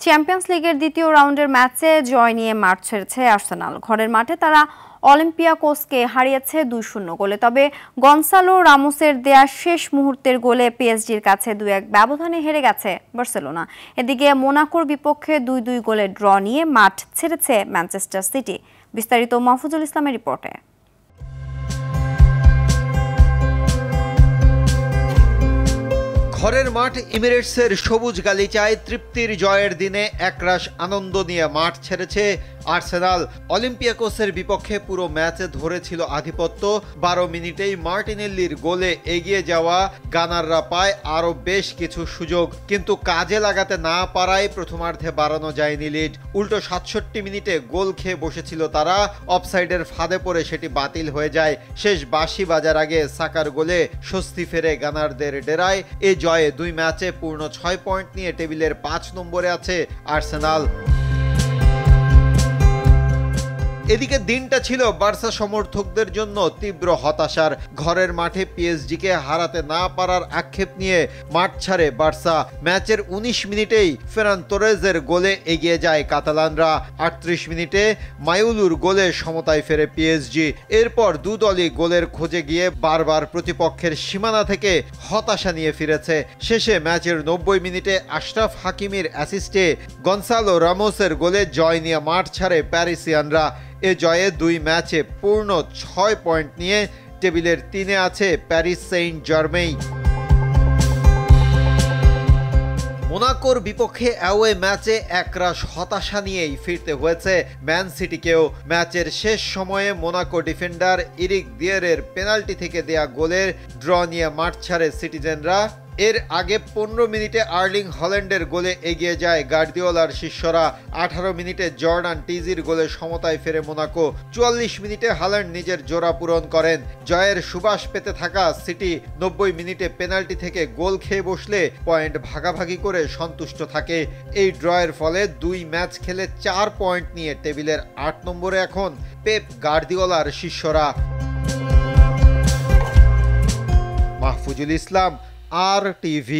Champions লিগের দ্বিতীয় রাউন্ডের ম্যাচে জয় নিয়ে মাঠ ছেড়েছে আর্সেনাল। ঘরের মাঠে তারা অলিম্পিয়াকোসকে হারিয়েছে 2-0 গোলে। তবে গনসালো রামোসের দেয়া শেষ মুহূর্তের গোলে পিএসজির কাছে 2-1 ব্যবধানে হেরে গেছে বার্সেলোনা। এদিকে মোনাকোর বিপক্ষে 2-2 গোলে ড্র নিয়ে মাঠ ছেড়েছে ম্যানচেস্টার সিটি। বিস্তারিত মাহফুজুল ইসলামের রিপোর্টে। ঘরের মাঠ এমিরেটসের সবুজ গালিচায় তৃপ্তির জয়ের দিনে একরাশ আনন্দ নিয়ে মাঠ ছেড়েছে আর্সেনাল। অলিম্পিয়াকোসের বিপক্ষে পুরো ম্যাচে ধরেছিল আধিপত্য। 12 মিনিটেই মার্টিনেল্লির গোলে এগিয়ে যাওয়া গানাররা পায় আরও বেশ কিছু সুযোগ, কিন্তু কাজে লাগাতে না পারায় প্রথমার্ধে বাড়ানো যায়নি লিড। উল্টো 67 মিনিটে গোল খেয়ে বসেছিল তারা। অফসাইডের ফাঁদে পড়ে সেটি বাতিল হয়ে যায়। শেষ বাঁশি বাজার আগে সাকার গোলে স্বস্তি ফেরে গানারদের ডেরায়। এ জয়ে 2 ম্যাচে পূর্ণ 6 পয়েন্ট নিয়ে টেবিলের 5 নম্বরে আছে আর্সেনাল। এদিকে দিনটা ছিল বার্সা সমর্থকদের জন্য তীব্র হতাশার। ঘরের মাঠে পিএসজিকে হারাতে না পারার আক্ষেপ নিয়ে মাঠ ছাড়ে বার্সা। ম্যাচের 19 মিনিটেই ফেরান তোরেজের গোলে এগিয়ে যায় কাতালানরা। 38 মিনিটে মায়ুলুর গোলে সমতায় ফেরে পিএসজি। এরপর দুদলই গোলের খোঁজে গিয়ে বারবার প্রতিপক্ষের সীমানা থেকে হতাশা নিয়ে ফিরেছে। শেষে ম্যাচের 90 মিনিটে আশরাফ হাকিমির অ্যাসিস্টে গনসালো রামোসের গোলে জয় নিয়ে মাঠ ছাড়ে প্যারিসিয়ানরা। এ জয়ে 2 ম্যাচে পূর্ণ 6 পয়েন্ট নিয়ে টেবিলের 3-এ আছে প্যারিস সেইন্ট জার্মেই। মোনাকোর বিপক্ষে অ্যাওয়ে ম্যাচে একরাশ হতাশা নিয়েই ফিরতে হয়েছে ম্যান সিটিকেও। ম্যাচের শেষ সময়ে মোনাকো ডিফেন্ডার ইরিক দিয়েরের পেনাল্টি থেকে দেয়া গোলের ড্র নিয়ে মাঠ ছাড়ে সিটিজেনরা। এর আগে 15 মিনিটে আর্লিং হল্যান্ডের গোলে এগিয়ে যায় গার্দিওলার শিষ্যরা। 18 মিনিটে জর্ডান টিজির গোলে সমতায় ফেরে মোনাকো। 44 মিনিটে হল্যান্ড নিজের জোড়া পূরণ করেন। জয়ের সুবাস পেতে থাকা সিটি 90 মিনিটে পেনাল্টি থেকে গোল খেয়ে বসলে পয়েন্ট ভাগাভাগি করে সন্তুষ্ট থাকে। এই ড্রয়ের ফলে 2 ম্যাচ খেলে 4 পয়েন্ট নিয়ে টেবিলের 8 নম্বরে এখন পেপ গার্দিওলার শিষ্যরা। মাহফুজুল ইসলাম, RTV।